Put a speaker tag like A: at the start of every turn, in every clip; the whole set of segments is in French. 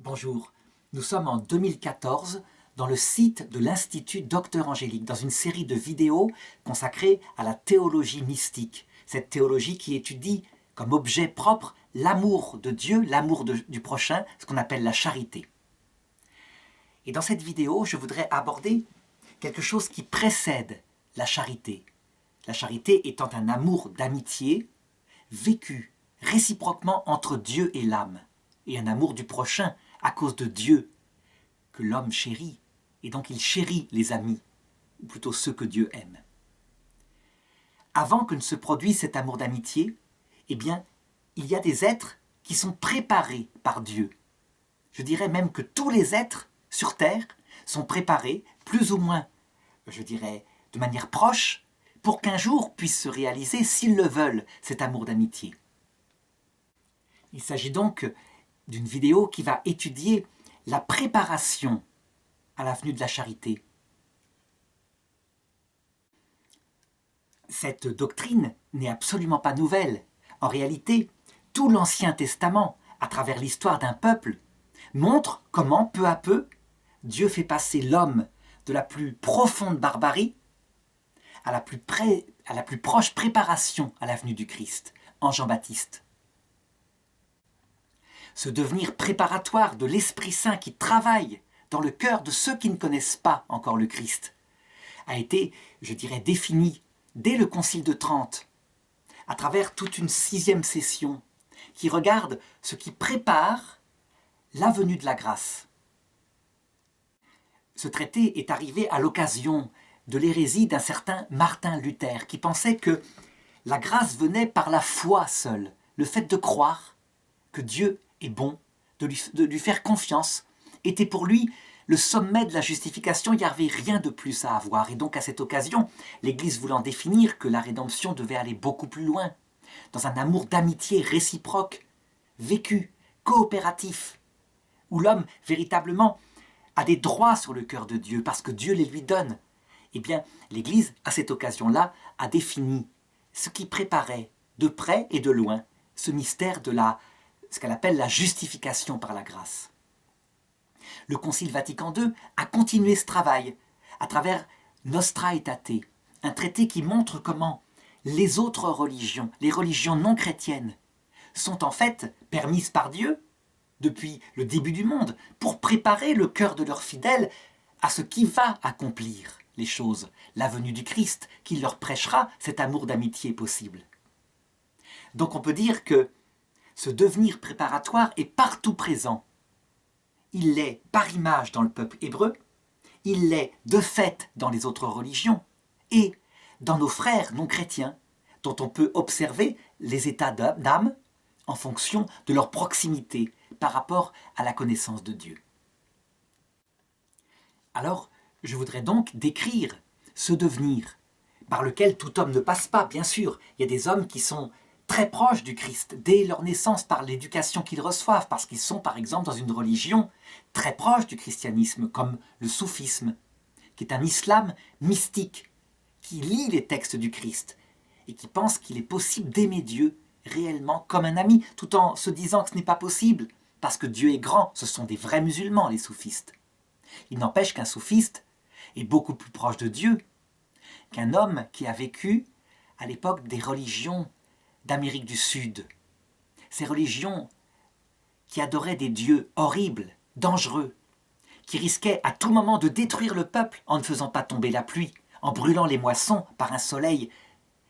A: Bonjour, nous sommes en 2014 dans le site de l'Institut Docteur Angélique, dans une série de vidéos consacrées à la théologie mystique. Cette théologie qui étudie comme objet propre l'amour de Dieu, l'amour du prochain, ce qu'on appelle la charité. Et dans cette vidéo, je voudrais aborder quelque chose qui précède la charité. La charité étant un amour d'amitié vécu réciproquement entre Dieu et l'âme, et un amour du prochain à cause de Dieu que l'homme chérit, et donc il chérit les amis, ou plutôt ceux que Dieu aime. Avant que ne se produise cet amour d'amitié, eh bien, il y a des êtres qui sont préparés par Dieu. Je dirais même que tous les êtres sur Terre sont préparés, plus ou moins, je dirais, de manière proche, pour qu'un jour puisse se réaliser, s'ils le veulent, cet amour d'amitié. Il s'agit donc d'une vidéo qui va étudier la préparation à la venue de la charité. Cette doctrine n'est absolument pas nouvelle. En réalité, tout l'Ancien Testament, à travers l'histoire d'un peuple, montre comment, peu à peu, Dieu fait passer l'homme de la plus profonde barbarie à la plus proche préparation à la venue du Christ, en Jean-Baptiste. Ce devenir préparatoire de l'Esprit Saint qui travaille dans le cœur de ceux qui ne connaissent pas encore le Christ a été, je dirais, défini dès le Concile de Trente, à travers toute une 6e session qui regarde ce qui prépare la venue de la grâce. Ce traité est arrivé à l'occasion de l'hérésie d'un certain Martin Luther qui pensait que la grâce venait par la foi seule, le fait de croire que Dieu est bon, de lui faire confiance, était pour lui le sommet de la justification. Il n'y avait rien de plus à avoir. Et donc à cette occasion, l'Église voulant définir que la rédemption devait aller beaucoup plus loin, dans un amour d'amitié réciproque, vécu, coopératif, où l'homme véritablement a des droits sur le cœur de Dieu parce que Dieu les lui donne. Eh bien, l'Église, à cette occasion-là, a défini ce qui préparait de près et de loin ce mystère de ce qu'elle appelle la justification par la grâce. Le Concile Vatican II a continué ce travail à travers Nostra Aetate, un traité qui montre comment les autres religions, les religions non chrétiennes, sont en fait permises par Dieu depuis le début du monde pour préparer le cœur de leurs fidèles à ce qui va accomplir les choses, la venue du Christ qui leur prêchera cet amour d'amitié possible. Donc on peut dire que ce devenir préparatoire est partout présent. Il l'est par image dans le peuple hébreu, il l'est de fait dans les autres religions et dans nos frères non chrétiens, dont on peut observer les états d'âme en fonction de leur proximité par rapport à la connaissance de Dieu. Alors, je voudrais donc décrire ce devenir par lequel tout homme ne passe pas, bien sûr. Il y a des hommes qui sont très proches du Christ dès leur naissance par l'éducation qu'ils reçoivent, parce qu'ils sont par exemple dans une religion très proche du christianisme, comme le soufisme, qui est un islam mystique, qui lit les textes du Christ et qui pense qu'il est possible d'aimer Dieu réellement comme un ami, tout en se disant que ce n'est pas possible, parce que Dieu est grand. Ce sont des vrais musulmans, les soufistes. Il n'empêche qu'un soufiste est beaucoup plus proche de Dieu qu'un homme qui a vécu à l'époque des religions d'Amérique du Sud. Ces religions qui adoraient des dieux horribles, dangereux, qui risquaient à tout moment de détruire le peuple en ne faisant pas tomber la pluie, en brûlant les moissons par un soleil.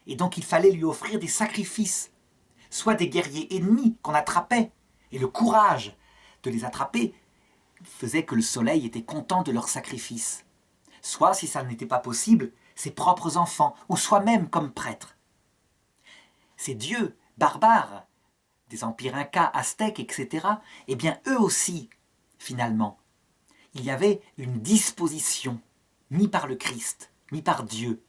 A: Et donc il fallait lui offrir des sacrifices, soit des guerriers ennemis qu'on attrapait, et le courage de les attraper faisait que le soleil était content de leur sacrifice. Soit, si ça n'était pas possible, ses propres enfants, ou soi-même comme prêtre. Ces dieux barbares, des empires incas, aztèques, etc., eh bien eux aussi, finalement, il y avait une disposition, mis par le Christ, mis par Dieu,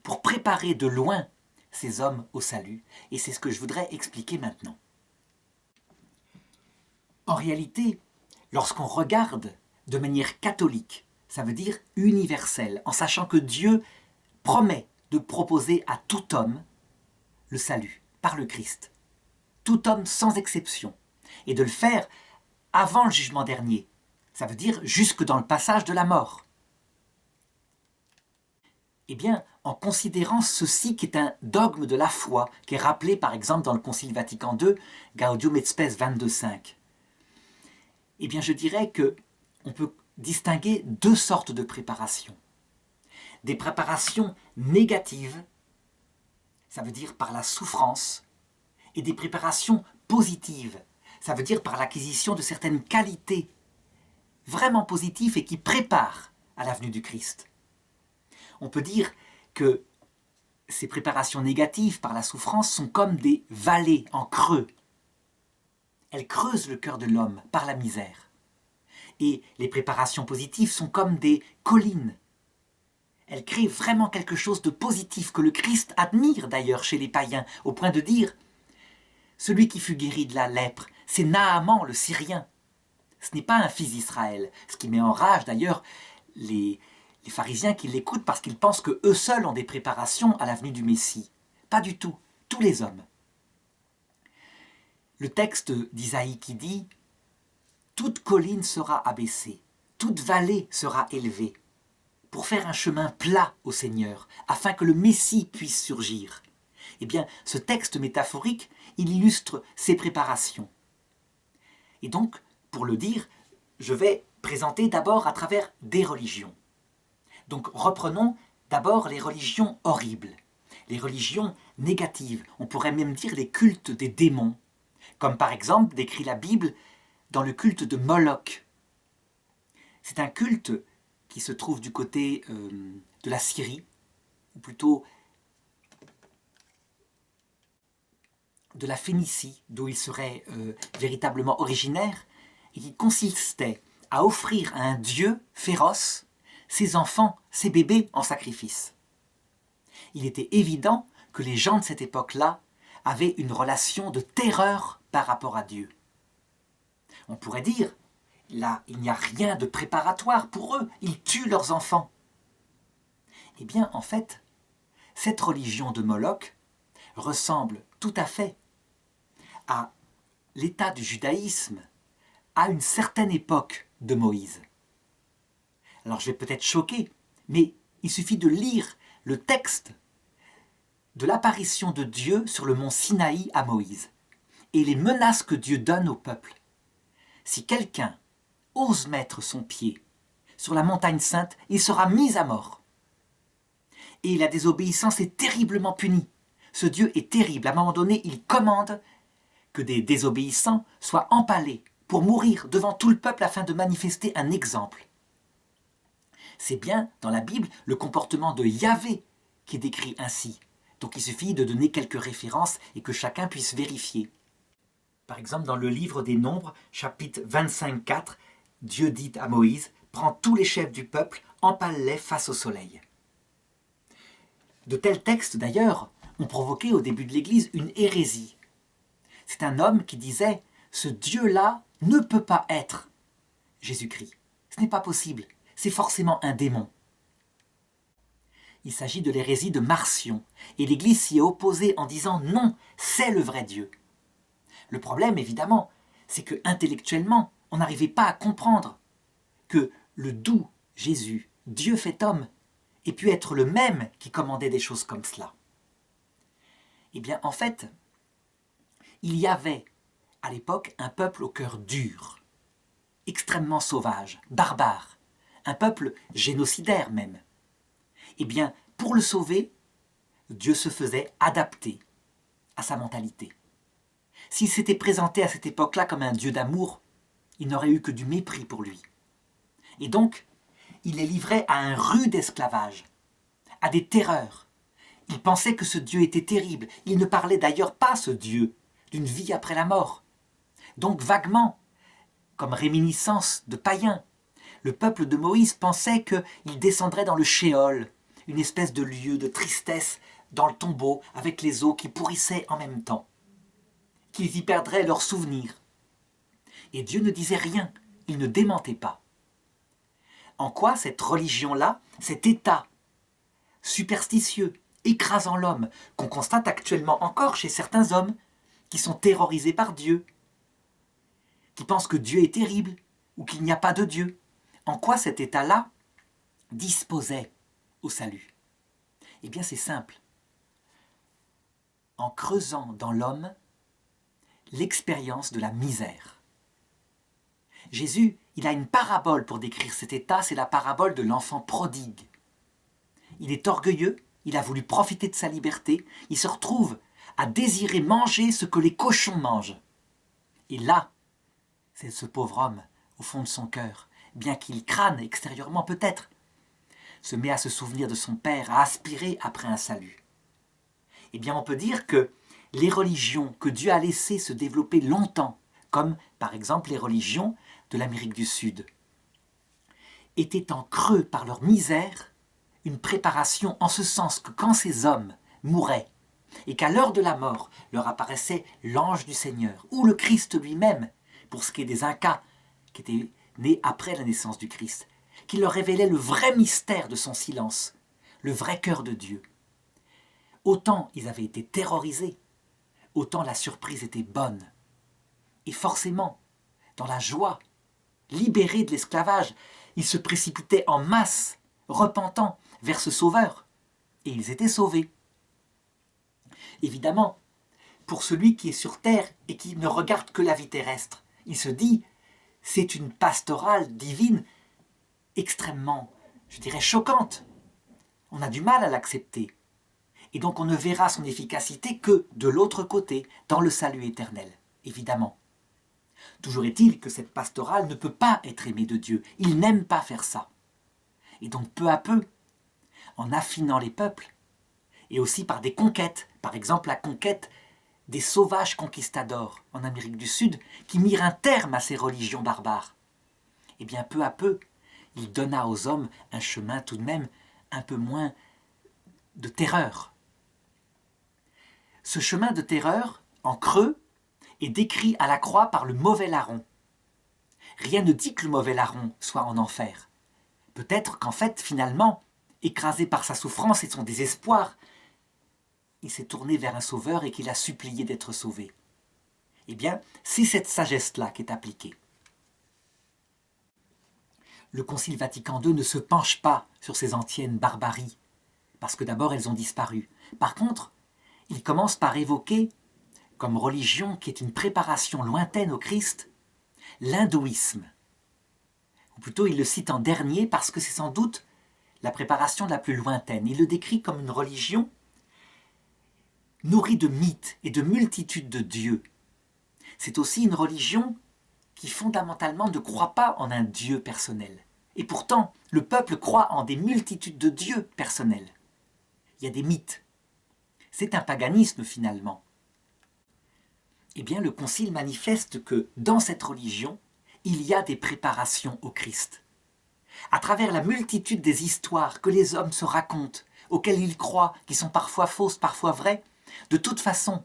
A: pour préparer de loin ces hommes au salut. Et c'est ce que je voudrais expliquer maintenant. En réalité, lorsqu'on regarde de manière catholique, ça veut dire universelle, en sachant que Dieu promet de proposer à tout homme le salut par le Christ. Tout homme sans exception. Et de le faire avant le jugement dernier. Ça veut dire jusque dans le passage de la mort. Eh bien, en considérant ceci qui est un dogme de la foi, qui est rappelé par exemple dans le Concile Vatican II, Gaudium et Spes 22.5, eh bien je dirais qu'on peut distinguer deux sortes de préparations. Des préparations négatives, ça veut dire par la souffrance, et des préparations positives, ça veut dire par l'acquisition de certaines qualités vraiment positives et qui préparent à la venue du Christ. On peut dire que ces préparations négatives par la souffrance sont comme des vallées en creux. Elles creusent le cœur de l'homme par la misère. Et les préparations positives sont comme des collines. Elles créent vraiment quelque chose de positif que le Christ admire d'ailleurs chez les païens, au point de dire « Celui qui fut guéri de la lèpre, c'est Naaman le Syrien. Ce n'est pas un fils d'Israël. » Ce qui met en rage d'ailleurs les pharisiens qui l'écoutent parce qu'ils pensent qu'eux seuls ont des préparations à la venue du Messie. Pas du tout, tous les hommes. Le texte d'Isaïe qui dit « Toute colline sera abaissée, toute vallée sera élevée, pour faire un chemin plat au Seigneur, afin que le Messie puisse surgir. » Eh bien, ce texte métaphorique, il illustre ces préparations. Et donc, pour le dire, je vais présenter d'abord à travers des religions. Donc reprenons d'abord les religions horribles, les religions négatives, on pourrait même dire les cultes des démons, comme par exemple décrit la Bible dans le culte de Moloch. C'est un culte qui se trouve du côté de la Syrie, ou plutôt de la Phénicie, d'où il serait véritablement originaire, et qui consistait à offrir à un dieu féroce ses enfants, ses bébés en sacrifice. Il était évident que les gens de cette époque-là avaient une relation de terreur par rapport à Dieu. On pourrait dire, là, il n'y a rien de préparatoire pour eux, ils tuent leurs enfants. Eh bien, en fait, cette religion de Moloch ressemble tout à fait à l'état du judaïsme à une certaine époque de Moïse. Alors je vais peut-être choquer, mais il suffit de lire le texte de l'apparition de Dieu sur le mont Sinaï à Moïse et les menaces que Dieu donne au peuple. Si quelqu'un ose mettre son pied sur la montagne sainte, il sera mis à mort. Et la désobéissance est terriblement punie. Ce Dieu est terrible. À un moment donné, il commande que des désobéissants soient empalés pour mourir devant tout le peuple afin de manifester un exemple. C'est bien, dans la Bible, le comportement de Yahvé qui est décrit ainsi. Donc il suffit de donner quelques références et que chacun puisse vérifier. Par exemple, dans le livre des Nombres, chapitre 25-4, Dieu dit à Moïse « Prends tous les chefs du peuple, empale-les face au soleil. » De tels textes, d'ailleurs, ont provoqué au début de l'Église une hérésie. C'est un homme qui disait « Ce Dieu-là ne peut pas être Jésus-Christ. Ce n'est pas possible. C'est forcément un démon. » Il s'agit de l'hérésie de Marcion, et l'Église s'y est opposée en disant « Non, c'est le vrai Dieu. » Le problème, évidemment, c'est que intellectuellement, on n'arrivait pas à comprendre que le doux Jésus, Dieu fait homme, ait pu être le même qui commandait des choses comme cela. Eh bien, en fait, il y avait à l'époque un peuple au cœur dur, extrêmement sauvage, barbare, un peuple génocidaire même. Eh bien, pour le sauver, Dieu se faisait adapter à sa mentalité. S'il s'était présenté à cette époque-là comme un Dieu d'amour, il n'aurait eu que du mépris pour lui. Et donc, il les livrait à un rude esclavage, à des terreurs. Il pensait que ce Dieu était terrible. Il ne parlait d'ailleurs pas, ce Dieu, d'une vie après la mort. Donc, vaguement, comme réminiscence de païens, le peuple de Moïse pensait qu'il descendrait dans le Shéol, une espèce de lieu de tristesse dans le tombeau, avec les eaux qui pourrissaient en même temps, qu'ils y perdraient leurs souvenirs. Et Dieu ne disait rien, il ne démentait pas. En quoi cette religion-là, cet état superstitieux, écrasant l'homme, qu'on constate actuellement encore chez certains hommes qui sont terrorisés par Dieu, qui pense que Dieu est terrible ou qu'il n'y a pas de Dieu. En quoi cet état-là disposait au salut? Eh bien, c'est simple. En creusant dans l'homme l'expérience de la misère. Jésus, il a une parabole pour décrire cet état, c'est la parabole de l'enfant prodigue. Il est orgueilleux, il a voulu profiter de sa liberté, il se retrouve à désirer manger ce que les cochons mangent. Et là, c'est ce pauvre homme, au fond de son cœur, bien qu'il crâne extérieurement peut-être, se met à se souvenir de son père, à aspirer après un salut. Eh bien, on peut dire que les religions que Dieu a laissées se développer longtemps, comme par exemple les religions de l'Amérique du Sud, étaient en creux par leur misère une préparation en ce sens que quand ces hommes mouraient et qu'à l'heure de la mort leur apparaissait l'ange du Seigneur ou le Christ lui-même, pour ce qui est des Incas qui étaient nés après la naissance du Christ, qui leur révélait le vrai mystère de son silence, le vrai cœur de Dieu. Autant ils avaient été terrorisés, autant la surprise était bonne. Et forcément, dans la joie, libérés de l'esclavage, ils se précipitaient en masse, repentant, vers ce Sauveur. Et ils étaient sauvés. Évidemment, pour celui qui est sur terre et qui ne regarde que la vie terrestre, il se dit, c'est une pastorale divine extrêmement, je dirais, choquante. On a du mal à l'accepter. Et donc on ne verra son efficacité que de l'autre côté, dans le salut éternel, évidemment. Toujours est-il que cette pastorale ne peut pas être aimée de Dieu. Il n'aime pas faire ça. Et donc peu à peu, en affinant les peuples, et aussi par des conquêtes, par exemple la conquête des sauvages conquistadors en Amérique du Sud, qui mirent un terme à ces religions barbares, et bien peu à peu, il donna aux hommes un chemin tout de même un peu moins de terreur. Ce chemin de terreur, en creux, est décrit à la croix par le mauvais larron. Rien ne dit que le mauvais larron soit en enfer. Peut-être qu'en fait, finalement, écrasé par sa souffrance et son désespoir, il s'est tourné vers un sauveur et qu'il a supplié d'être sauvé. Eh bien, c'est cette sagesse-là qui est appliquée. Le Concile Vatican II ne se penche pas sur ces anciennes barbaries, parce que d'abord elles ont disparu. Par contre, il commence par évoquer, comme religion qui est une préparation lointaine au Christ, l'hindouisme. Ou plutôt, il le cite en dernier parce que c'est sans doute la préparation la plus lointaine. Il le décrit comme une religion nourrie de mythes et de multitudes de dieux. C'est aussi une religion qui fondamentalement ne croit pas en un Dieu personnel. Et pourtant, le peuple croit en des multitudes de dieux personnels. Il y a des mythes. C'est un paganisme finalement. Eh bien, le Concile manifeste que dans cette religion, il y a des préparations au Christ. À travers la multitude des histoires que les hommes se racontent, auxquelles ils croient, qui sont parfois fausses, parfois vraies, de toute façon,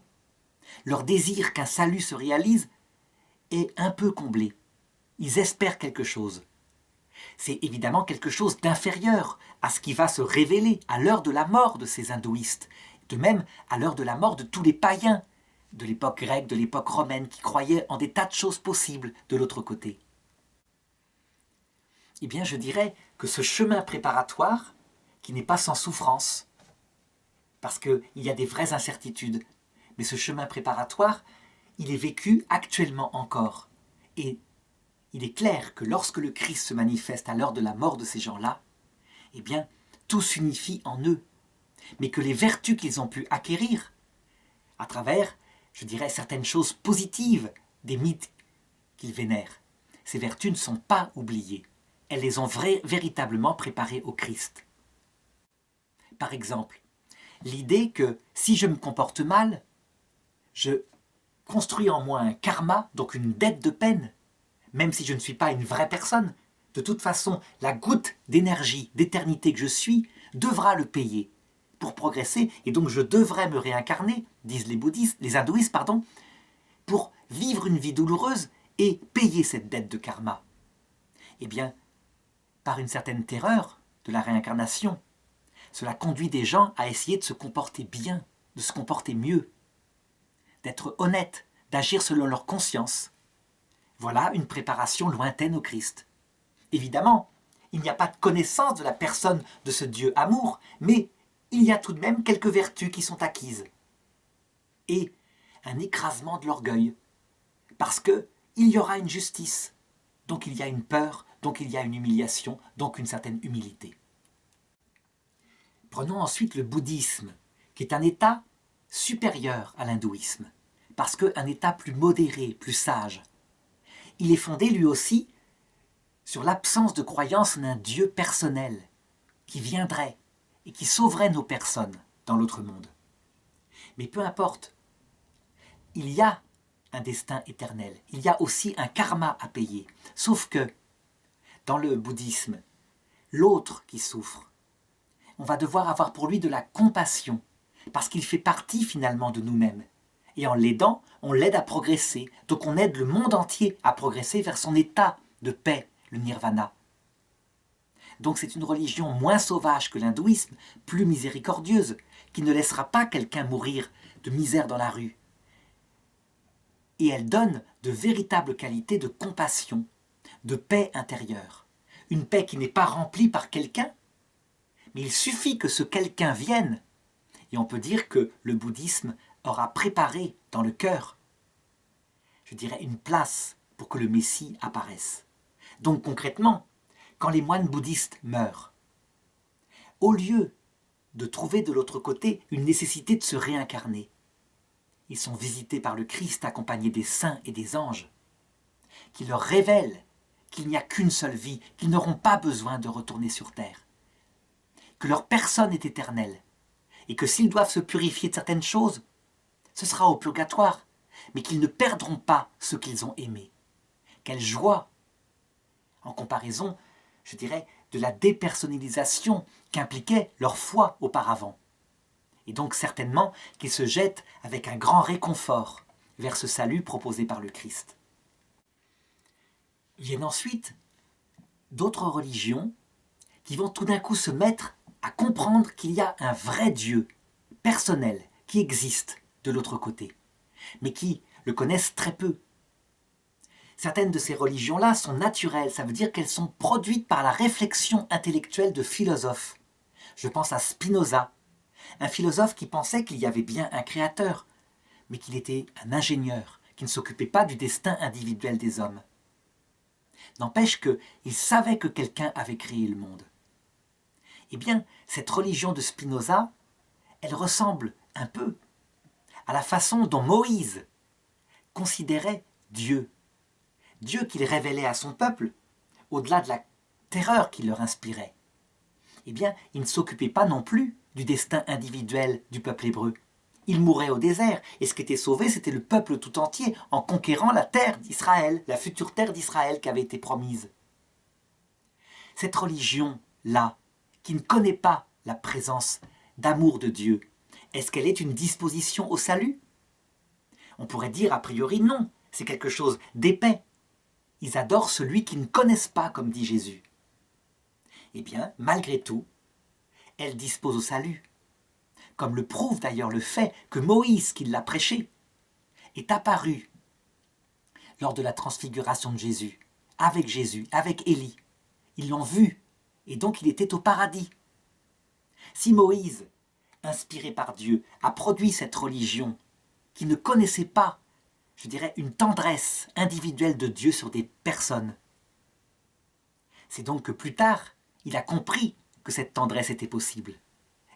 A: leur désir qu'un salut se réalise est un peu comblé. Ils espèrent quelque chose. C'est évidemment quelque chose d'inférieur à ce qui va se révéler à l'heure de la mort de ces hindouistes, de même à l'heure de la mort de tous les païens de l'époque grecque, de l'époque romaine, qui croyaient en des tas de choses possibles de l'autre côté. Eh bien, je dirais que ce chemin préparatoire, qui n'est pas sans souffrance, parce qu'il y a des vraies incertitudes, mais ce chemin préparatoire, il est vécu actuellement encore. Et il est clair que lorsque le Christ se manifeste à l'heure de la mort de ces gens-là, eh bien, tout s'unifie en eux, mais que les vertus qu'ils ont pu acquérir, à travers, je dirais, certaines choses positives des mythes qu'ils vénèrent, ces vertus ne sont pas oubliées. Elles les ont véritablement préparées au Christ. Par exemple, l'idée que si je me comporte mal, je construis en moi un karma, donc une dette de peine, même si je ne suis pas une vraie personne. De toute façon, la goutte d'énergie, d'éternité que je suis, devra le payer pour progresser, et donc je devrais me réincarner, disent les hindouistes, pour vivre une vie douloureuse et payer cette dette de karma. Eh bien, par une certaine terreur de la réincarnation, cela conduit des gens à essayer de se comporter bien, de se comporter mieux, d'être honnêtes, d'agir selon leur conscience. Voilà une préparation lointaine au Christ. Évidemment, il n'y a pas de connaissance de la personne de ce Dieu amour, mais il y a tout de même quelques vertus qui sont acquises. Et un écrasement de l'orgueil, parce qu'il y aura une justice, donc il y a une peur, donc il y a une humiliation, donc une certaine humilité. Prenons ensuite le bouddhisme, qui est un état supérieur à l'hindouisme, parce qu'un état plus modéré, plus sage. Il est fondé lui aussi sur l'absence de croyance en un Dieu personnel, qui viendrait et qui sauverait nos personnes dans l'autre monde. Mais peu importe, il y a un destin éternel, il y a aussi un karma à payer, sauf que, dans le bouddhisme, l'autre qui souffre, on va devoir avoir pour lui de la compassion, parce qu'il fait partie finalement de nous-mêmes. Et en l'aidant, on l'aide à progresser, donc on aide le monde entier à progresser vers son état de paix, le nirvana. Donc c'est une religion moins sauvage que l'hindouisme, plus miséricordieuse, qui ne laissera pas quelqu'un mourir de misère dans la rue. Et elle donne de véritables qualités de compassion, de paix intérieure. Une paix qui n'est pas remplie par quelqu'un, mais il suffit que ce quelqu'un vienne, et on peut dire que le bouddhisme aura préparé dans le cœur, je dirais, une place pour que le Messie apparaisse. Donc concrètement, quand les moines bouddhistes meurent, au lieu de trouver de l'autre côté une nécessité de se réincarner, ils sont visités par le Christ accompagné des saints et des anges, qui leur révèlent qu'il n'y a qu'une seule vie, qu'ils n'auront pas besoin de retourner sur terre, que leur personne est éternelle, et que s'ils doivent se purifier de certaines choses, ce sera au purgatoire, mais qu'ils ne perdront pas ce qu'ils ont aimé. Quelle joie, en comparaison, je dirais, de la dépersonnalisation qu'impliquait leur foi auparavant. Et donc certainement qu'ils se jettent avec un grand réconfort vers ce salut proposé par le Christ. Viennent ensuite d'autres religions qui vont tout d'un coup se mettre à comprendre qu'il y a un vrai Dieu personnel qui existe de l'autre côté, mais qui le connaissent très peu. Certaines de ces religions-là sont naturelles, ça veut dire qu'elles sont produites par la réflexion intellectuelle de philosophes. Je pense à Spinoza, un philosophe qui pensait qu'il y avait bien un créateur, mais qu'il était un ingénieur, qui ne s'occupait pas du destin individuel des hommes. N'empêche qu'il savait que quelqu'un avait créé le monde. Eh bien, cette religion de Spinoza, elle ressemble un peu à la façon dont Moïse considérait Dieu. Dieu qu'il révélait à son peuple, au-delà de la terreur qu'il leur inspirait. Eh bien, il ne s'occupait pas non plus du destin individuel du peuple hébreu. Il mourait au désert, et ce qui était sauvé, c'était le peuple tout entier, en conquérant la terre d'Israël, la future terre d'Israël qui avait été promise. Cette religion-là, qui ne connaît pas la présence d'amour de Dieu, est-ce qu'elle est une disposition au salut? On pourrait dire a priori non, c'est quelque chose d'épais. Ils adorent celui qu'ils ne connaissent pas, comme dit Jésus. Eh bien, malgré tout, elle dispose au salut. Comme le prouve d'ailleurs le fait que Moïse, qui l'a prêché, est apparu lors de la transfiguration de Jésus, avec Élie. Ils l'ont vu, et donc il était au paradis. Si Moïse, inspiré par Dieu, a produit cette religion qui ne connaissait pas, je dirais, une tendresse individuelle de Dieu sur des personnes, c'est donc que plus tard, il a compris que cette tendresse était possible.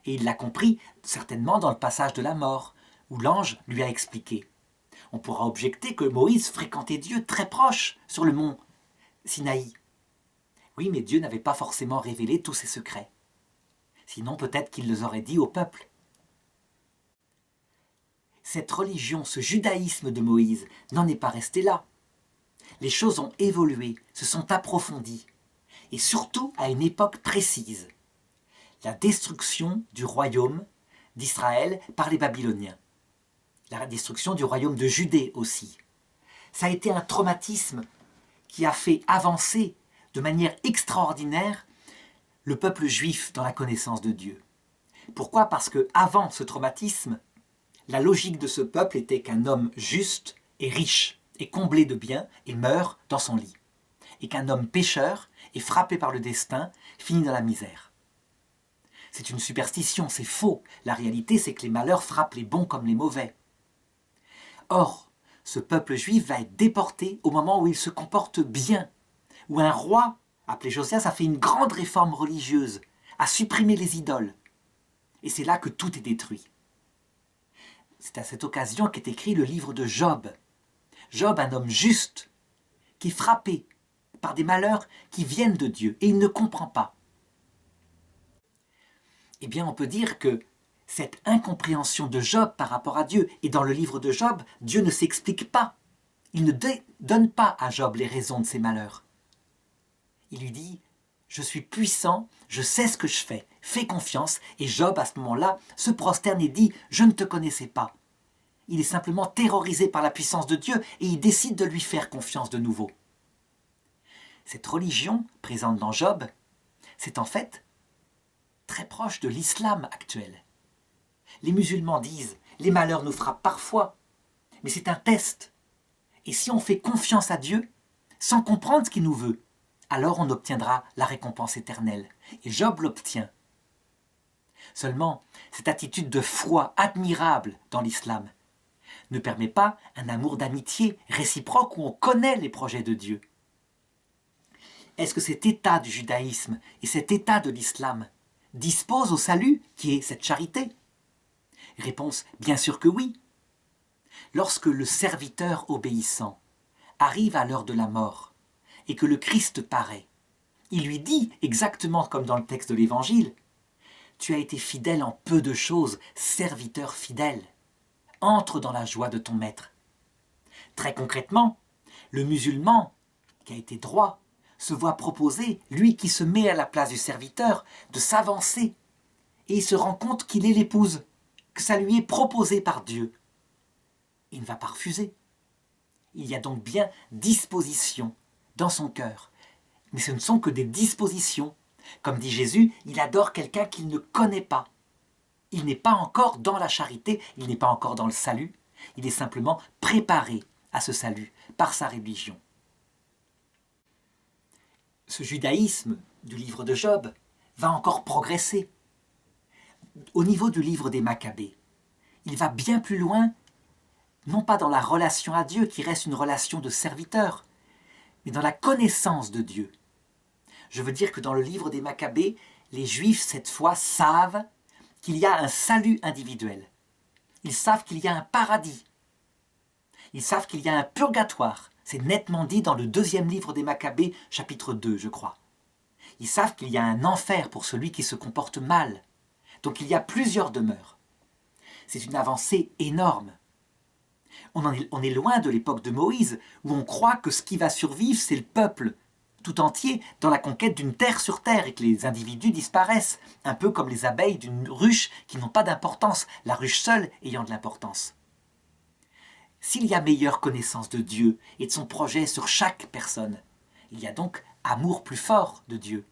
A: Et il l'a compris certainement dans le passage de la mort, où l'ange lui a expliqué. On pourra objecter que Moïse fréquentait Dieu très proche sur le mont Sinaï. Oui, mais Dieu n'avait pas forcément révélé tous ses secrets. Sinon, peut-être qu'il les aurait dit au peuple. Cette religion, ce judaïsme de Moïse, n'en est pas resté là. Les choses ont évolué, se sont approfondies, et surtout à une époque précise. La destruction du royaume d'Israël par les Babyloniens. La destruction du royaume de Judée aussi. Ça a été un traumatisme qui a fait avancer de manière extraordinaire le peuple juif dans la connaissance de Dieu. Pourquoi ? Parce qu'avant ce traumatisme, la logique de ce peuple était qu'un homme juste et riche est comblé de biens et meurt dans son lit, et qu'un homme pécheur et frappé par le destin finit dans la misère. C'est une superstition, c'est faux. La réalité, c'est que les malheurs frappent les bons comme les mauvais. Or, ce peuple juif va être déporté au moment où il se comporte bien, où un roi, appelé Josias, a fait une grande réforme religieuse, a supprimé les idoles. Et c'est là que tout est détruit. C'est à cette occasion qu'est écrit le livre de Job. Job, un homme juste, qui est frappé par des malheurs qui viennent de Dieu, et il ne comprend pas. Eh bien, on peut dire que cette incompréhension de Job par rapport à Dieu, et dans le livre de Job, Dieu ne s'explique pas. Il ne donne pas à Job les raisons de ses malheurs. Il lui dit « Je suis puissant, je sais ce que je fais confiance. » Et Job, à ce moment-là, se prosterne et dit « Je ne te connaissais pas. » Il est simplement terrorisé par la puissance de Dieu et il décide de lui faire confiance de nouveau. Cette religion présente dans Job, c'est en fait très proche de l'islam actuel. Les musulmans disent « Les malheurs nous frappent parfois, mais c'est un test. Et si on fait confiance à Dieu, sans comprendre ce qu'il nous veut, alors on obtiendra la récompense éternelle. » Et Job l'obtient. Seulement, cette attitude de foi admirable dans l'islam ne permet pas un amour d'amitié réciproque où on connaît les projets de Dieu. Est-ce que cet état du judaïsme et cet état de l'islam disposent au salut qui est cette charité? Réponse, bien sûr que oui. Lorsque le serviteur obéissant arrive à l'heure de la mort et que le Christ paraît, il lui dit, exactement comme dans le texte de l'Évangile, « Tu as été fidèle en peu de choses, serviteur fidèle. Entre dans la joie de ton maître. » Très concrètement, le musulman, qui a été droit, se voit proposer, lui qui se met à la place du serviteur, de s'avancer. Et il se rend compte qu'il est l'épouse, que ça lui est proposé par Dieu. Il ne va pas refuser. Il y a donc bien disposition dans son cœur. Mais ce ne sont que des dispositions. Comme dit Jésus, il adore quelqu'un qu'il ne connaît pas. Il n'est pas encore dans la charité, il n'est pas encore dans le salut. Il est simplement préparé à ce salut par sa religion. Ce judaïsme du livre de Job va encore progresser. Au niveau du livre des Maccabées, il va bien plus loin, non pas dans la relation à Dieu qui reste une relation de serviteur, mais dans la connaissance de Dieu. Je veux dire que dans le livre des Maccabées, les Juifs, cette fois, savent qu'il y a un salut individuel. Ils savent qu'il y a un paradis. Ils savent qu'il y a un purgatoire. C'est nettement dit dans le 2e livre des Maccabées, chapitre 2, je crois. Ils savent qu'il y a un enfer pour celui qui se comporte mal. Donc il y a plusieurs demeures. C'est une avancée énorme. On est loin de l'époque de Moïse, où on croit que ce qui va survivre, c'est le peuple tout entier dans la conquête d'une terre sur terre et que les individus disparaissent, un peu comme les abeilles d'une ruche qui n'ont pas d'importance, la ruche seule ayant de l'importance. S'il y a meilleure connaissance de Dieu et de son projet sur chaque personne, il y a donc amour plus fort de Dieu.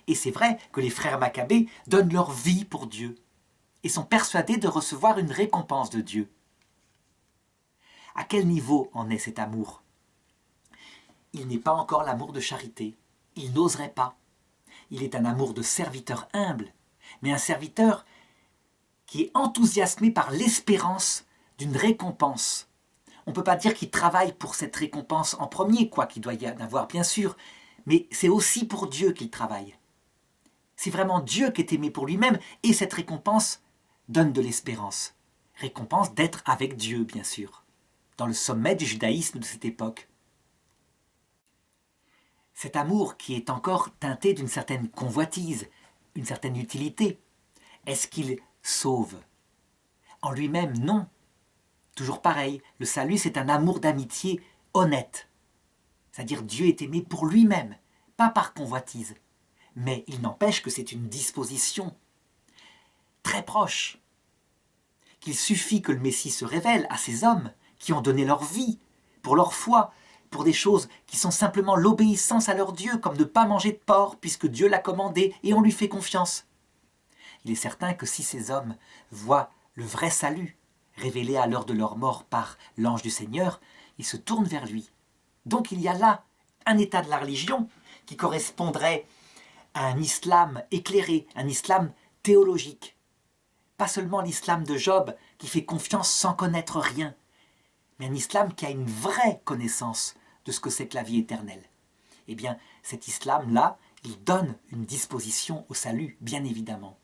A: Et c'est vrai que les frères Maccabées donnent leur vie pour Dieu et sont persuadés de recevoir une récompense de Dieu. À quel niveau en est cet amour? Il n'est pas encore l'amour de charité. Il n'oserait pas. Il est un amour de serviteur humble, mais un serviteur qui est enthousiasmé par l'espérance d'une récompense. On ne peut pas dire qu'il travaille pour cette récompense en premier, quoi qu'il doit y en avoir bien sûr, mais c'est aussi pour Dieu qu'il travaille. C'est vraiment Dieu qui est aimé pour lui-même, et cette récompense donne de l'espérance. Récompense d'être avec Dieu, bien sûr, dans le sommet du judaïsme de cette époque. Cet amour qui est encore teinté d'une certaine convoitise, une certaine utilité, est-ce qu'il sauve? En lui-même, non. Toujours pareil, le salut c'est un amour d'amitié honnête. C'est-à-dire Dieu est aimé pour lui-même, pas par convoitise. Mais il n'empêche que c'est une disposition très proche. Qu'il suffit que le Messie se révèle à ces hommes qui ont donné leur vie pour leur foi, pour des choses qui sont simplement l'obéissance à leur Dieu, comme ne pas manger de porc puisque Dieu l'a commandé et on lui fait confiance. Il est certain que si ces hommes voient le vrai salut révélé à l'heure de leur mort par l'ange du Seigneur, ils se tournent vers lui. Donc il y a là un état de la religion qui correspondrait à un islam éclairé, un islam théologique. Pas seulement l'islam de Job qui fait confiance sans connaître rien, mais un islam qui a une vraie connaissance de ce que c'est que la vie éternelle. Eh bien, cet islam-là, il donne une disposition au salut, bien évidemment.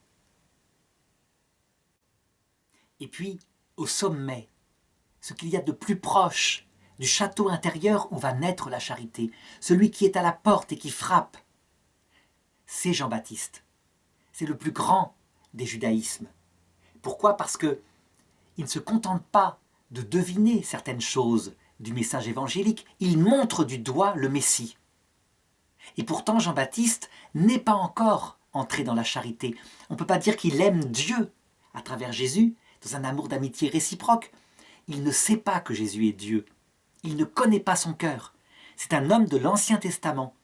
A: Et puis, au sommet, ce qu'il y a de plus proche du château intérieur où va naître la charité, celui qui est à la porte et qui frappe, c'est Jean-Baptiste. C'est le plus grand des judaïsmes. Pourquoi ? Parce qu'il ne se contente pas de deviner certaines choses du message évangélique, il montre du doigt le Messie. Et pourtant, Jean-Baptiste n'est pas encore entré dans la charité. On ne peut pas dire qu'il aime Dieu à travers Jésus, dans un amour d'amitié réciproque. Il ne sait pas que Jésus est Dieu. Il ne connaît pas son cœur. C'est un homme de l'Ancien Testament.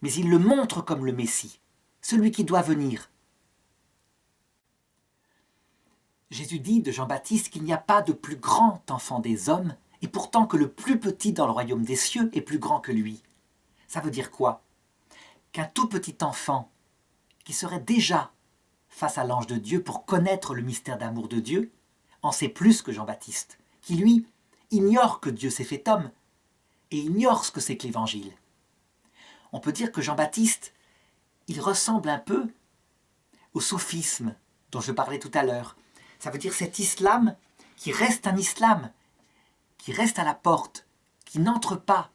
A: Mais il le montre comme le Messie, celui qui doit venir. Jésus dit de Jean-Baptiste qu'il n'y a pas de plus grand enfant des hommes, et pourtant que le plus petit dans le royaume des cieux est plus grand que lui. Ça veut dire quoi ? Qu'un tout petit enfant, qui serait déjà face à l'ange de Dieu pour connaître le mystère d'amour de Dieu, en sait plus que Jean-Baptiste, qui lui ignore que Dieu s'est fait homme, et ignore ce que c'est que l'Évangile. On peut dire que Jean-Baptiste, il ressemble un peu au soufisme dont je parlais tout à l'heure. Ça veut dire cet islam qui reste un islam, qui reste à la porte, qui n'entre pas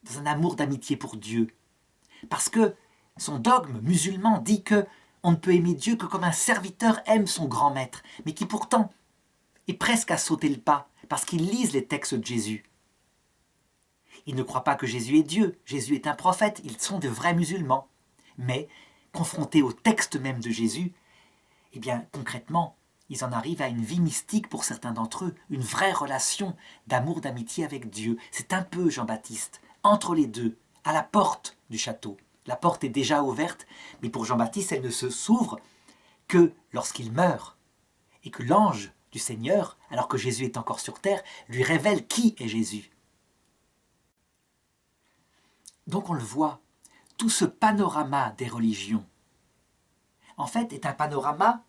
A: dans un amour d'amitié pour Dieu. Parce que son dogme musulman dit que on ne peut aimer Dieu que comme un serviteur aime son grand maître, mais qui pourtant est presque à sauter le pas, parce qu'ils lisent les textes de Jésus. Ils ne croient pas que Jésus est Dieu, Jésus est un prophète, ils sont de vrais musulmans. Mais, confrontés au texte même de Jésus, eh bien, concrètement, ils en arrivent à une vie mystique pour certains d'entre eux, une vraie relation d'amour, d'amitié avec Dieu. C'est un peu Jean-Baptiste, entre les deux, à la porte du château. La porte est déjà ouverte, mais pour Jean-Baptiste, elle ne se s'ouvre que lorsqu'il meurt, et que l'ange du Seigneur, alors que Jésus est encore sur terre, lui révèle qui est Jésus. Donc on le voit, tout ce panorama des religions, en fait, est un panorama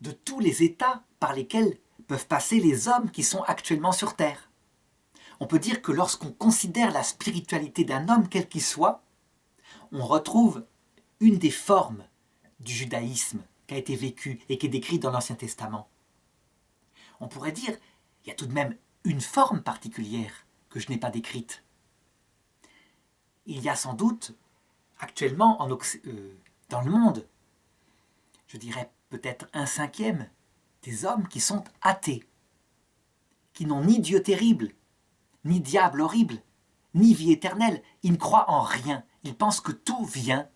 A: de tous les états par lesquels peuvent passer les hommes qui sont actuellement sur terre. On peut dire que lorsqu'on considère la spiritualité d'un homme, quel qu'il soit, on retrouve une des formes du judaïsme qui a été vécue et qui est décrite dans l'Ancien Testament. On pourrait dire, il y a tout de même une forme particulière que je n'ai pas décrite. Il y a sans doute, actuellement, dans le monde, je dirais peut-être 1/5 des hommes qui sont athées, qui n'ont ni Dieu terrible, ni diable horrible, ni vie éternelle. Ils ne croient en rien. Ils pensent que tout vient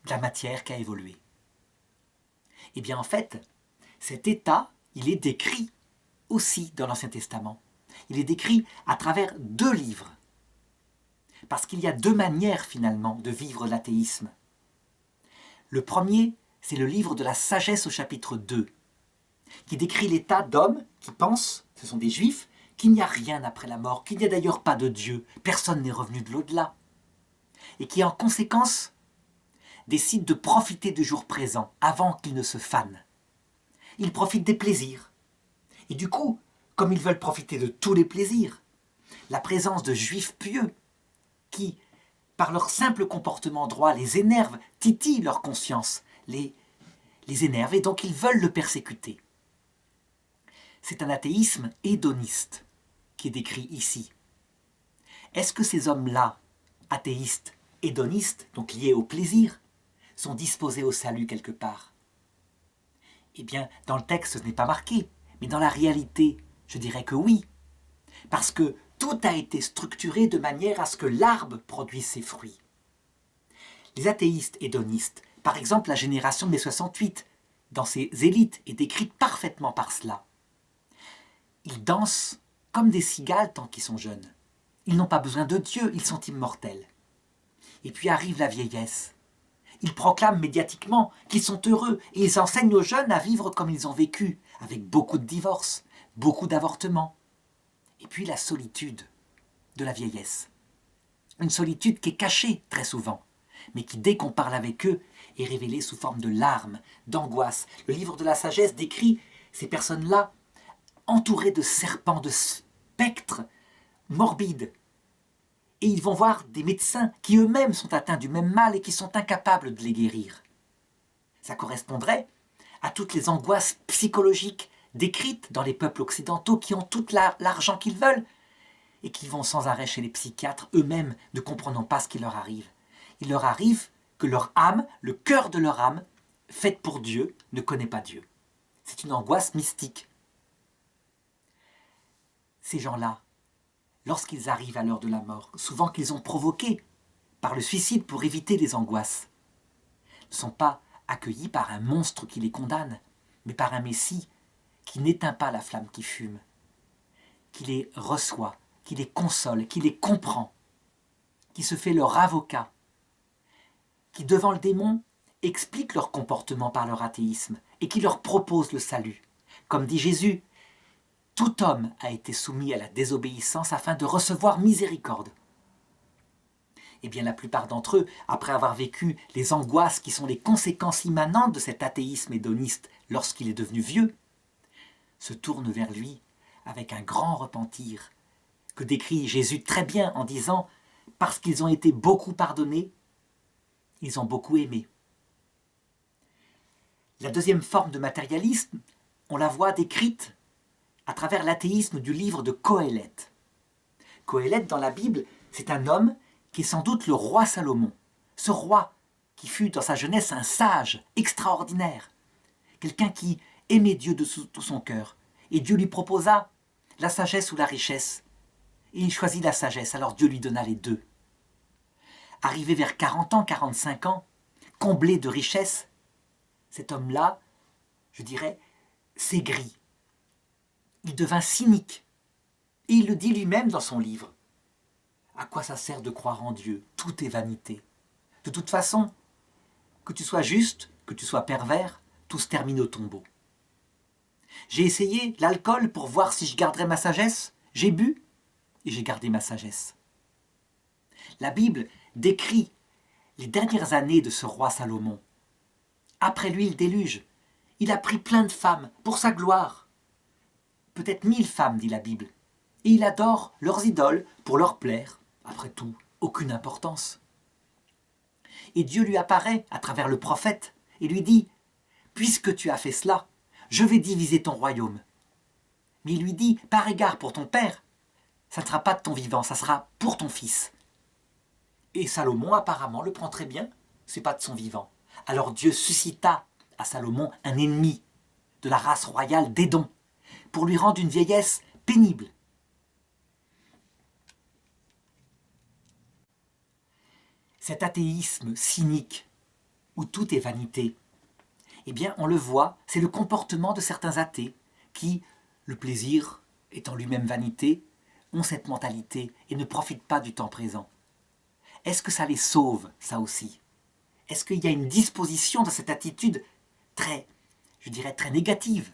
A: de la matière qui a évolué. Eh bien, en fait, cet état, il est décrit aussi dans l'Ancien Testament. Il est décrit à travers 2 livres. Parce qu'il y a 2 manières, finalement, de vivre l'athéisme. Le premier, c'est le livre de la sagesse au chapitre 2, qui décrit l'état d'hommes qui pensent, ce sont des juifs, qu'il n'y a rien après la mort, qu'il n'y a d'ailleurs pas de Dieu, personne n'est revenu de l'au-delà, et qui en conséquence décident de profiter du jour présent avant qu'il ne se fane. Ils profitent des plaisirs. Et du coup, comme ils veulent profiter de tous les plaisirs, la présence de juifs pieux qui, par leur simple comportement droit, les énervent, titillent leur conscience, les énervent, et donc ils veulent le persécuter. C'est un athéisme hédoniste qui est décrit ici. Est-ce que ces hommes-là, athéistes, hédonistes, donc liés au plaisir, sont disposés au salut quelque part ? Eh bien, dans le texte, ce n'est pas marqué, mais dans la réalité, je dirais que oui. Parce que tout a été structuré de manière à ce que l'arbre produise ses fruits. Les athéistes hédonistes, par exemple la génération de mai 68, dans ses élites, est décrite parfaitement par cela. Ils dansent comme des cigales tant qu'ils sont jeunes. Ils n'ont pas besoin de Dieu, ils sont immortels. Et puis arrive la vieillesse. Ils proclament médiatiquement qu'ils sont heureux et ils enseignent aux jeunes à vivre comme ils ont vécu, avec beaucoup de divorces, beaucoup d'avortements. Et puis la solitude de la vieillesse. Une solitude qui est cachée très souvent, mais qui, dès qu'on parle avec eux, est révélée sous forme de larmes, d'angoisse. Le livre de la sagesse décrit ces personnes-là entourées de serpents, de spectres morbides. Et ils vont voir des médecins qui eux-mêmes sont atteints du même mal et qui sont incapables de les guérir. Ça correspondrait à toutes les angoisses psychologiques décrites dans les peuples occidentaux qui ont tout l'argent qu'ils veulent et qui vont sans arrêt chez les psychiatres, eux-mêmes ne comprenant pas ce qui leur arrive. Il leur arrive que leur âme, le cœur de leur âme, faite pour Dieu, ne connaît pas Dieu. C'est une angoisse mystique. Ces gens-là, lorsqu'ils arrivent à l'heure de la mort, souvent qu'ils ont provoqué par le suicide pour éviter les angoisses, ne sont pas accueillis par un monstre qui les condamne, mais par un Messie qui n'éteint pas la flamme qui fume, qui les reçoit, qui les console, qui les comprend, qui se fait leur avocat, qui devant le démon explique leur comportement par leur athéisme et qui leur propose le salut. Comme dit Jésus, tout homme a été soumis à la désobéissance afin de recevoir miséricorde. Eh bien, la plupart d'entre eux, après avoir vécu les angoisses qui sont les conséquences immanentes de cet athéisme hédoniste lorsqu'il est devenu vieux, se tournent vers lui avec un grand repentir, que décrit Jésus très bien en disant « Parce qu'ils ont été beaucoup pardonnés, ils ont beaucoup aimé ». La deuxième forme de matérialisme, on la voit décrite à travers l'athéisme du livre de Qoéleth. Qoéleth, dans la Bible, c'est un homme qui est sans doute le roi Salomon. Ce roi qui fut dans sa jeunesse un sage extraordinaire, quelqu'un qui aimait Dieu de tout son cœur. Et Dieu lui proposa la sagesse ou la richesse. Et il choisit la sagesse, alors Dieu lui donna les deux. Arrivé vers 40 ans, 45 ans, comblé de richesse, cet homme-là, je dirais, s'aigrit. Il devint cynique. Et il le dit lui-même dans son livre. À quoi ça sert de croire en Dieu? Tout est vanité. De toute façon, que tu sois juste, que tu sois pervers, tout se termine au tombeau. J'ai essayé l'alcool pour voir si je garderais ma sagesse. J'ai bu et j'ai gardé ma sagesse. La Bible décrit les dernières années de ce roi Salomon. Après lui, le déluge. Il a pris plein de femmes pour sa gloire. Peut-être 1000 femmes, dit la Bible. Et il adore leurs idoles pour leur plaire. Après tout, aucune importance. Et Dieu lui apparaît à travers le prophète et lui dit « Puisque tu as fait cela, je vais diviser ton royaume. » Mais il lui dit « Par égard pour ton père, ça ne sera pas de ton vivant, ça sera pour ton fils. » Et Salomon apparemment le prend très bien, c'est pas de son vivant. Alors Dieu suscita à Salomon un ennemi de la race royale d'Édom pour lui rendre une vieillesse pénible. Cet athéisme cynique, où tout est vanité, eh bien, on le voit, c'est le comportement de certains athées qui, le plaisir étant lui-même vanité, ont cette mentalité et ne profitent pas du temps présent. Est-ce que ça les sauve, ça aussi? Est-ce qu'il y a une disposition dans cette attitude très, je dirais, très négative?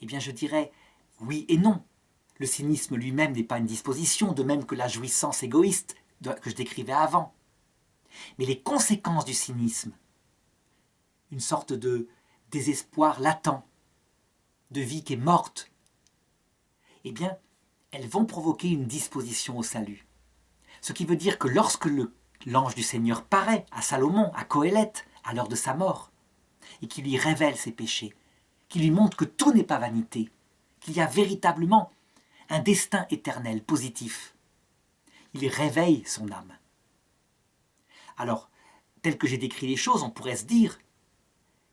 A: Eh bien, je dirais oui et non. Le cynisme lui-même n'est pas une disposition, de même que la jouissance égoïste que je décrivais avant. Mais les conséquences du cynisme, une sorte de désespoir latent, de vie qui est morte, eh bien, elles vont provoquer une disposition au salut. Ce qui veut dire que lorsque l'ange du Seigneur paraît à Salomon, à Qoéleth, à l'heure de sa mort, et qui lui révèle ses péchés, qui lui montre que tout n'est pas vanité, qu'il y a véritablement un destin éternel, positif, il réveille son âme. Alors, tel que j'ai décrit les choses, on pourrait se dire,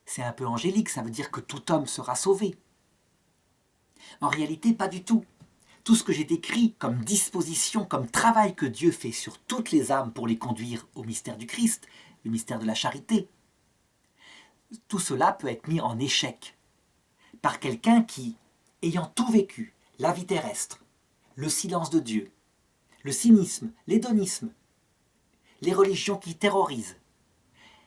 A: c'est un peu angélique, ça veut dire que tout homme sera sauvé. En réalité, pas du tout. Tout ce que j'ai décrit comme disposition, comme travail que Dieu fait sur toutes les âmes pour les conduire au mystère du Christ, le mystère de la charité, tout cela peut être mis en échec par quelqu'un qui, ayant tout vécu, la vie terrestre, le silence de Dieu, le cynisme, l'hédonisme, les religions qui terrorisent,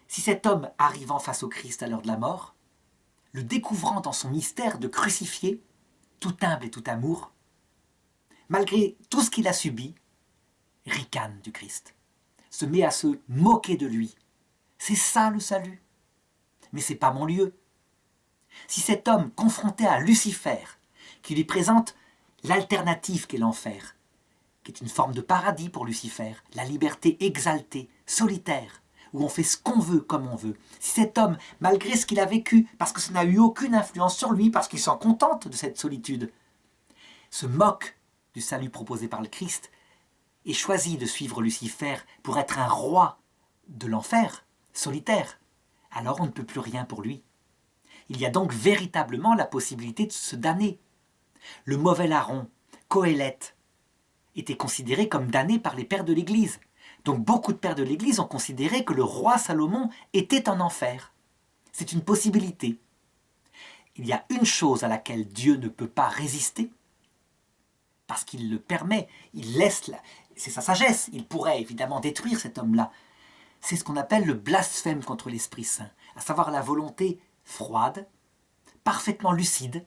A: si cet homme arrivant face au Christ à l'heure de la mort, le découvrant dans son mystère de crucifié, tout humble et tout amour, malgré tout ce qu'il a subi, ricane du Christ, se met à se moquer de lui. C'est ça le salut. Mais c'est pas mon lieu. Si cet homme confronté à Lucifer, qui lui présente l'alternative qu'est l'enfer, qui est une forme de paradis pour Lucifer, la liberté exaltée, solitaire, où on fait ce qu'on veut comme on veut. Si cet homme, malgré ce qu'il a vécu, parce que ça n'a eu aucune influence sur lui, parce qu'il s'en contente de cette solitude, se moque du salut proposé par le Christ et choisit de suivre Lucifer pour être un roi de l'enfer, solitaire, alors on ne peut plus rien pour lui. Il y a donc véritablement la possibilité de se damner. Le mauvais larron, Qoéleth, était considéré comme damné par les pères de l'Église. Donc beaucoup de pères de l'Église ont considéré que le roi Salomon était en enfer. C'est une possibilité. Il y a une chose à laquelle Dieu ne peut pas résister, parce qu'il le permet, il laisse, c'est sa sagesse, il pourrait évidemment détruire cet homme-là. C'est ce qu'on appelle le blasphème contre l'Esprit Saint, à savoir la volonté froide, parfaitement lucide,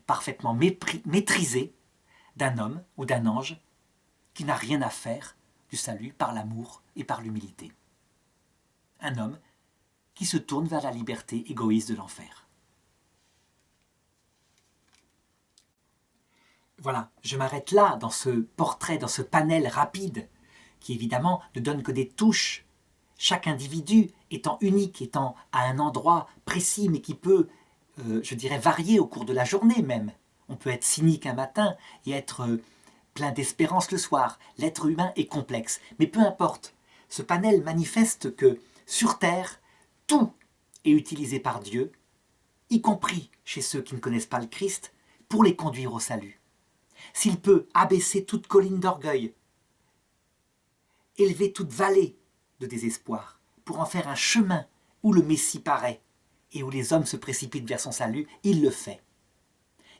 A: parfaitement maîtrisée d'un homme ou d'un ange qui n'a rien à faire du salut par l'amour et par l'humilité. Un homme qui se tourne vers la liberté égoïste de l'enfer. Voilà, je m'arrête là dans ce portrait, dans ce panel rapide, qui évidemment ne donne que des touches. Chaque individu étant unique, étant à un endroit précis, mais qui peut, je dirais, varier au cours de la journée même. On peut être cynique un matin et être plein d'espérance le soir. L'être humain est complexe. Mais peu importe, ce panel manifeste que sur Terre, tout est utilisé par Dieu, y compris chez ceux qui ne connaissent pas le Christ, pour les conduire au salut. S'il peut abaisser toute colline d'orgueil, élever toute vallée de désespoir, pour en faire un chemin où le Messie paraît et où les hommes se précipitent vers son salut, il le fait.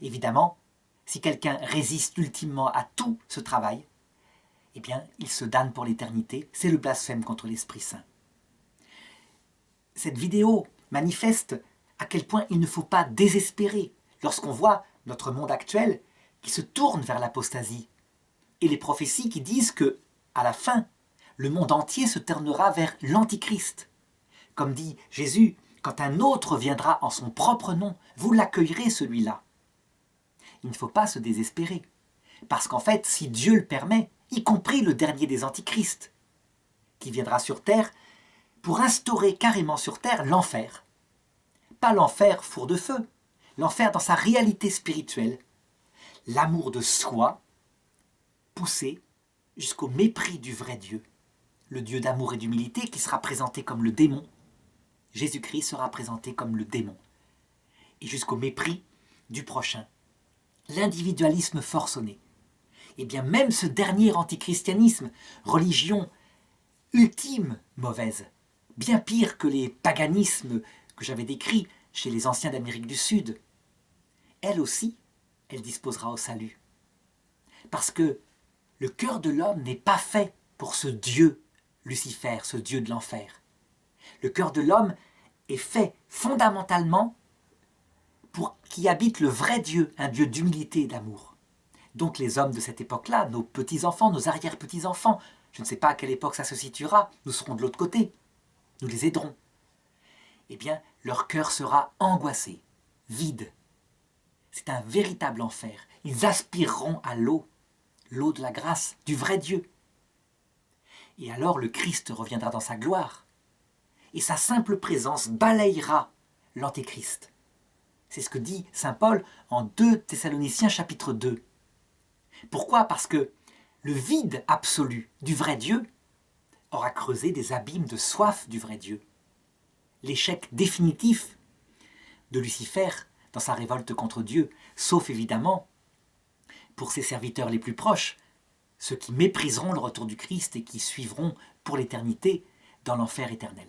A: Évidemment, si quelqu'un résiste ultimement à tout ce travail, eh bien, il se damne pour l'éternité. C'est le blasphème contre l'Esprit Saint. Cette vidéo manifeste à quel point il ne faut pas désespérer lorsqu'on voit notre monde actuel qui se tourne vers l'apostasie et les prophéties qui disent que, à la fin, le monde entier se tournera vers l'Antichrist. Comme dit Jésus, quand un autre viendra en son propre nom, vous l'accueillerez celui-là. Il ne faut pas se désespérer, parce qu'en fait, si Dieu le permet, y compris le dernier des antichrists, qui viendra sur terre pour instaurer carrément sur terre l'enfer. Pas l'enfer four de feu, l'enfer dans sa réalité spirituelle, l'amour de soi poussé jusqu'au mépris du vrai Dieu, le Dieu d'amour et d'humilité qui sera présenté comme le démon. Jésus-Christ sera présenté comme le démon, et jusqu'au mépris du prochain. L'individualisme forcené. Et bien même ce dernier antichristianisme, religion ultime mauvaise, bien pire que les paganismes que j'avais décrits chez les anciens d'Amérique du Sud, elle aussi, elle disposera au salut. Parce que le cœur de l'homme n'est pas fait pour ce Dieu, Lucifer, ce Dieu de l'enfer. Le cœur de l'homme est fait fondamentalement pour qu'y habite le vrai Dieu, un Dieu d'humilité et d'amour. Donc les hommes de cette époque-là, nos petits-enfants, nos arrière-petits-enfants, je ne sais pas à quelle époque ça se situera, nous serons de l'autre côté, nous les aiderons. Eh bien, leur cœur sera angoissé, vide. C'est un véritable enfer. Ils aspireront à l'eau de la grâce, du vrai Dieu. Et alors le Christ reviendra dans sa gloire, et sa simple présence balayera l'Antéchrist. C'est ce que dit saint Paul en 2 Thessaloniciens chapitre 2. Pourquoi ? Parce que le vide absolu du vrai Dieu aura creusé des abîmes de soif du vrai Dieu. L'échec définitif de Lucifer dans sa révolte contre Dieu, sauf évidemment pour ses serviteurs les plus proches, ceux qui mépriseront le retour du Christ et qui suivront pour l'éternité dans l'enfer éternel.